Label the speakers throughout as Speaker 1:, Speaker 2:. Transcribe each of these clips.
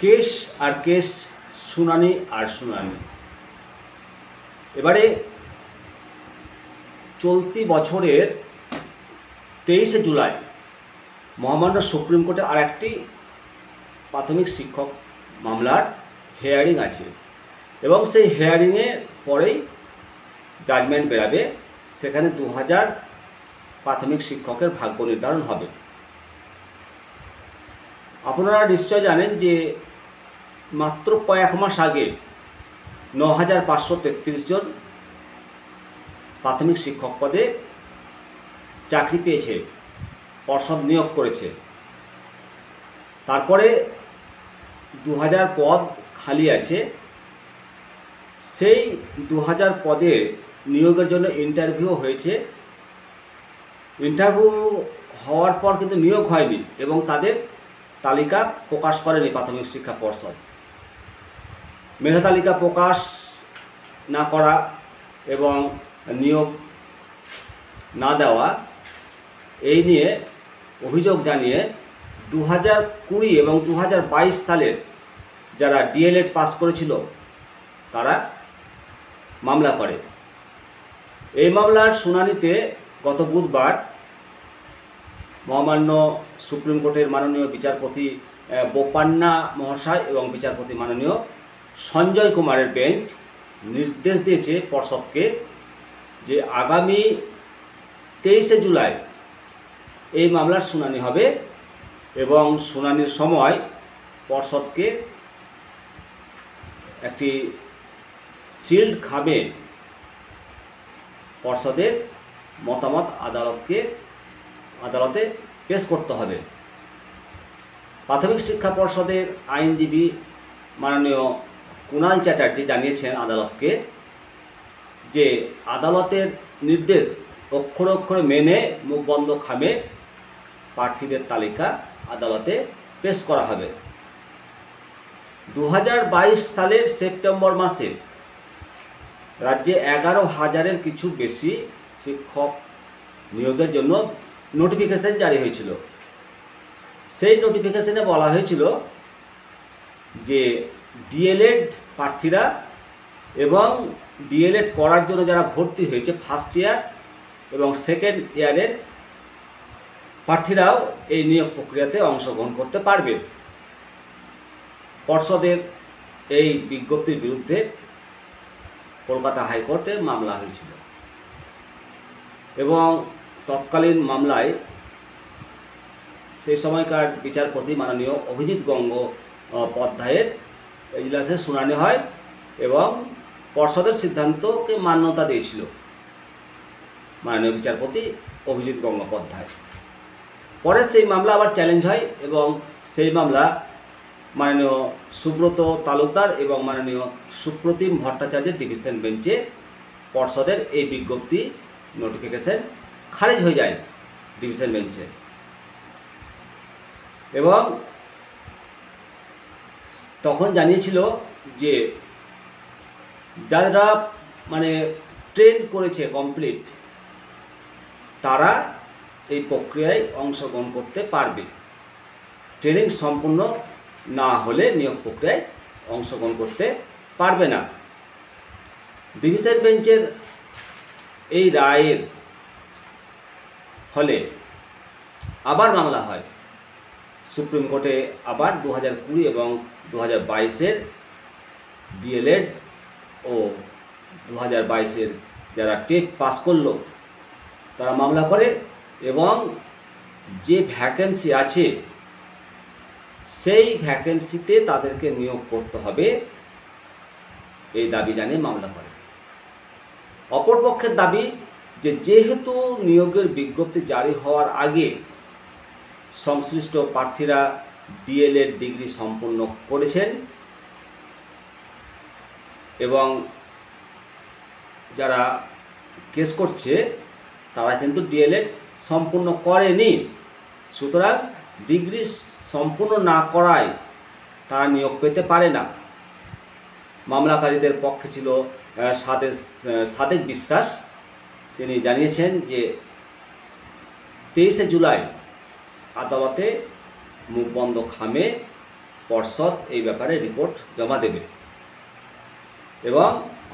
Speaker 1: Case আর case, শুনানি আর শুনানি। এবারে চলতি বছরের 23শে জুলাই মহামান্য সুপ্রিম কোর্টে আর একটি প্রাথমিক শিক্ষক মামলার হেয়ারিং আছে এবং সেই হেয়ারিংয়ের পরেই জাজমেন্ট বেরাবে। সেখানে 2000 প্রাথমিক শিক্ষকের ভাগ্য নির্ধারণ হবে। আপনারা নিশ্চয় জানেন যে মাত্র কয়েক মাস আগে 9533 জন প্রাথমিক শিক্ষক পদে চাকরি পেয়েছে, পর্ষদ নিয়োগ করেছে। তারপরে 2000 পদ খালি আছে। সেই 2000 পদে নিয়োগের জন্য ইন্টারভিউ হয়েছে। ইন্টারভিউ হওয়ার পর কিন্তু নিয়োগ হয়নি এবং তাদের তালিকা প্রকাশ করেনি প্রাথমিক শিক্ষা পর্ষদ। মেধা তালিকা প্রকাশ না করা এবং নিয়োগ না দেওয়া, এই নিয়ে অভিযোগ জানিয়ে 2020 এবং 2022 সালের যারা ডিএলএড পাস করেছিল তারা মামলা করে। এই মামলার শুনানিতে গত বুধবার মহামান্য সুপ্রিম কোর্টের মাননীয় বিচারপতি বোপান্না মহাশয় এবং বিচারপতি মাননীয় সঞ্জয় কুমারের বেঞ্চ নির্দেশ দিয়েছে পর্ষদকে যে আগামী 23শে জুলাই এই মামলার শুনানি হবে এবং শুনানির সময় পর্ষদকে একটি সিল্ড খামে পর্ষদের মতামত আদালতে পেশ করতে হবে। প্রাথমিক শিক্ষা পর্ষদের আইনজীবী মাননীয় কুণাল চ্যাটার্জি জানিয়েছেন আদালতকে যে আদালতের নির্দেশ অক্ষরে অক্ষরে মেনে মুখবন্ধ খামে প্রার্থীদের তালিকা আদালতে পেশ করা হবে। 2022 সালের সেপ্টেম্বর মাসে রাজ্যে 11,000-এর কিছু বেশি শিক্ষক নিয়োগের জন্য নোটিফিকেশন জারি হয়েছিল। সেই নোটিফিকেশনে বলা হয়েছিল যে ডিএলএড প্রার্থীরা এবং ডিএলএড করার জন্য যারা ভর্তি হয়েছে ফার্স্ট ইয়ার এবং সেকেন্ড ইয়ারের প্রার্থীরাও এই নিয়োগ প্রক্রিয়াতে অংশগ্রহণ করতে পারবে। পর্ষদের এই বিজ্ঞপ্তির বিরুদ্ধে কলকাতা হাইকোর্টে মামলা হয়েছিল এবং তৎকালীন মামলায় সেই সময়কার বিচারপতি মাননীয় অভিজিৎ গঙ্গোপাধ্যায়ের এজলাসে শুনানি হয় এবং পর্ষদের সিদ্ধান্তকে মান্যতা দিয়েছিল মাননীয় বিচারপতি অভিজিৎ গঙ্গোপাধ্যায়। পরে সেই মামলা আবার চ্যালেঞ্জ হয় এবং সেই মামলা মাননীয় সুব্রত তালুকদার এবং মাননীয় সুপ্রতিম ভট্টাচার্যের ডিভিশন বেঞ্চে পর্ষদের এই বিজ্ঞপ্তি নোটিফিকেশন খারিজ হয়ে যায় ডিভিশন বেঞ্চে এবং তখন জানিয়েছিল যে যারা ট্রেন করেছে কমপ্লিট তারা এই প্রক্রিয়ায় অংশগ্রহণ করতে পারবে। ট্রেনিং সম্পূর্ণ না হলে নিয়োগ প্রক্রিয়ায় অংশগ্রহণ করতে পারবে না। ডিভিশন বেঞ্চের এই রায়ের ফলে আবার মামলা হয় সুপ্রিম কোর্টে। আবার 2020 এবং 2022-এর ডিএলএড ও 2022-এর যারা টেট পাস করলো তারা মামলা করে এবং যে ভ্যাকেন্সি আছে সেই ভ্যাকেন্সিতে তাদেরকে নিয়োগ করতে হবে এই দাবি জানিয়ে মামলা করে। অপরপক্ষের দাবি যে যেহেতু নিয়োগের বিজ্ঞপ্তি জারি হওয়ার আগে সংশ্লিষ্ট প্রার্থীরা ডিএলএড ডিগ্রি সম্পন্ন করেছেন এবং যারা কেস করছে তারা কিন্তু ডিএলএড সম্পূর্ণ করেনি, সুতরাং ডিগ্রি সম্পূর্ণ না করায় তারা নিয়োগ পেতে পারে না। মামলাকারীদের পক্ষে ছিল সাদেক বিশ্বাস। তিনি জানিয়েছেন যে 23শে জুলাই আদালতে মুখবন্ধ খামে পর্ষদ এই ব্যাপারে রিপোর্ট জমা দেবে এবং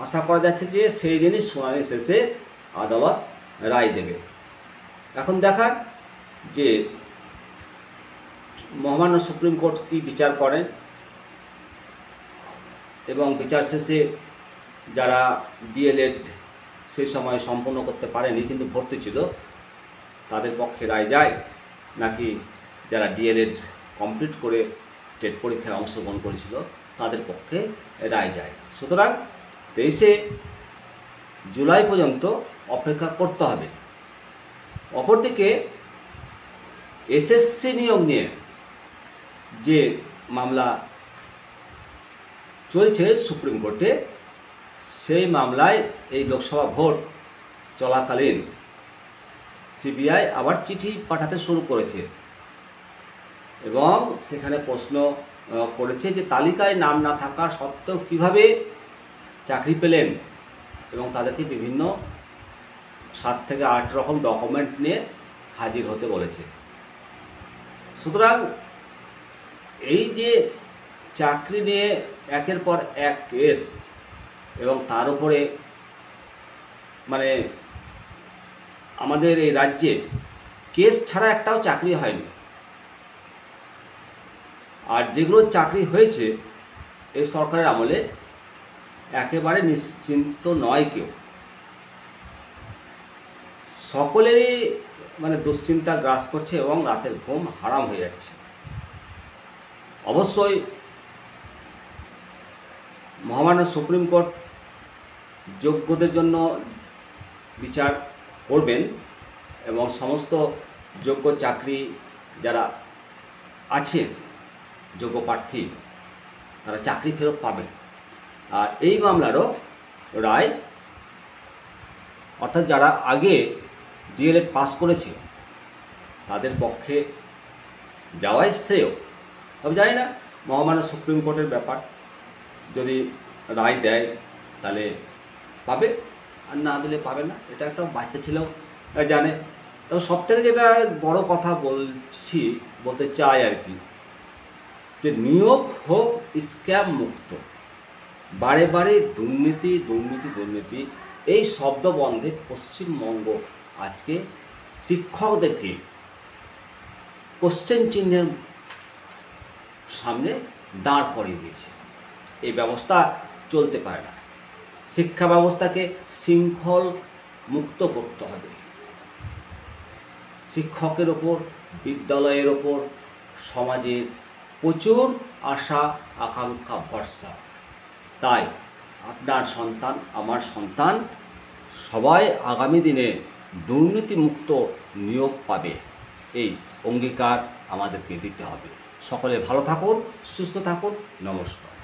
Speaker 1: আশা করা যাচ্ছে যে সেই দিনই শুনানি শেষে আদালত রায় দেবে। এখন দেখার যে মহামান্য সুপ্রিম কোর্ট কী বিচার করেন এবং বিচার শেষে যারা ডিএলএড সেই সময় সম্পন্ন করতে পারেনি কিন্তু ভর্তি ছিল তাদের পক্ষে রায় যায়, নাকি যারা ডিএলএড কমপ্লিট করে টেট পরীক্ষায় অংশগ্রহণ করেছিল তাদের পক্ষে রায় যায়। সুতরাং 23শে জুলাই পর্যন্ত অপেক্ষা করতে হবে। অপরদিকে এসএসসি নিয়োগ নিয়ে যে মামলা চলছে সুপ্রিম কোর্টে, সেই মামলায় এই লোকসভা ভোট চলাকালীন সিবিআই আবার চিঠি পাঠাতে শুরু করেছে এবং সেখানে প্রশ্ন করেছে যে তালিকায় নাম না থাকা সত্ত্বেও কীভাবে চাকরি পেলেন এবং তাদেরকে বিভিন্ন 7 থেকে 8 রকম ডকুমেন্ট নিয়ে হাজির হতে বলেছে। সুতরাং এই যে চাকরি নিয়ে একের পর এক কেস এবং তার উপরে মানে আমাদের এই রাজ্যে কেস ছাড়া একটাও চাকরি হয়নি, আর যেগুলো চাকরি হয়েছে এই সরকারের আমলে একেবারে নিশ্চিন্ত নয় কেউ, সকলেরই মানে দুশ্চিন্তা গ্রাস করছে এবং রাতের ঘুম হারাম হয়ে যাচ্ছে। অবশ্যই মহামান্য সুপ্রিম কোর্ট যোগ্যদের জন্য বিচার করবেন এবং সমস্ত যোগ্য চাকরি যারা আছে যোগ্য প্রার্থী তারা চাকরি ফেরত পাবেন। আর এই মামলারও রায় অর্থাৎ যারা আগে ডিএলএড পাস করেছে তাদের পক্ষে যাওয়াই শ্রেয়। তবে জানি না মহামান্য সুপ্রিম কোর্টের ব্যাপার, যদি রায় দেয় তাহলে পাবে আর না দিলে পাবে না, এটা একটা বাচ্চা ছেলেও জানে। তবে সবথেকে যেটা বড় কথা বলতে চাই আর কি, যে নিয়োগ হোক স্ক্যাম মুক্ত। বারে বারে দুর্নীতি দুর্নীতি দুর্নীতি এই শব্দ বন্ধে পশ্চিমবঙ্গ আজকে শিক্ষকদেরকে কোশ্চেন চিহ্নের সামনে দাঁড় করিয়ে দিয়েছে। এই ব্যবস্থা চলতে পারে না। শিক্ষা ব্যবস্থাকে শৃঙ্খল মুক্ত করতে হবে। শিক্ষকের ওপর, বিদ্যালয়ের ওপর সমাজের প্রচুর আশা আকাঙ্ক্ষা ভরসা। তাই আপনার সন্তান, আমার সন্তান সবাই আগামী দিনে দুর্নীতিমুক্ত নিয়োগ পাবে, এই অঙ্গীকার আমাদেরকে দিতে হবে। সকলে ভালো থাকুন, সুস্থ থাকুন। নমস্কার।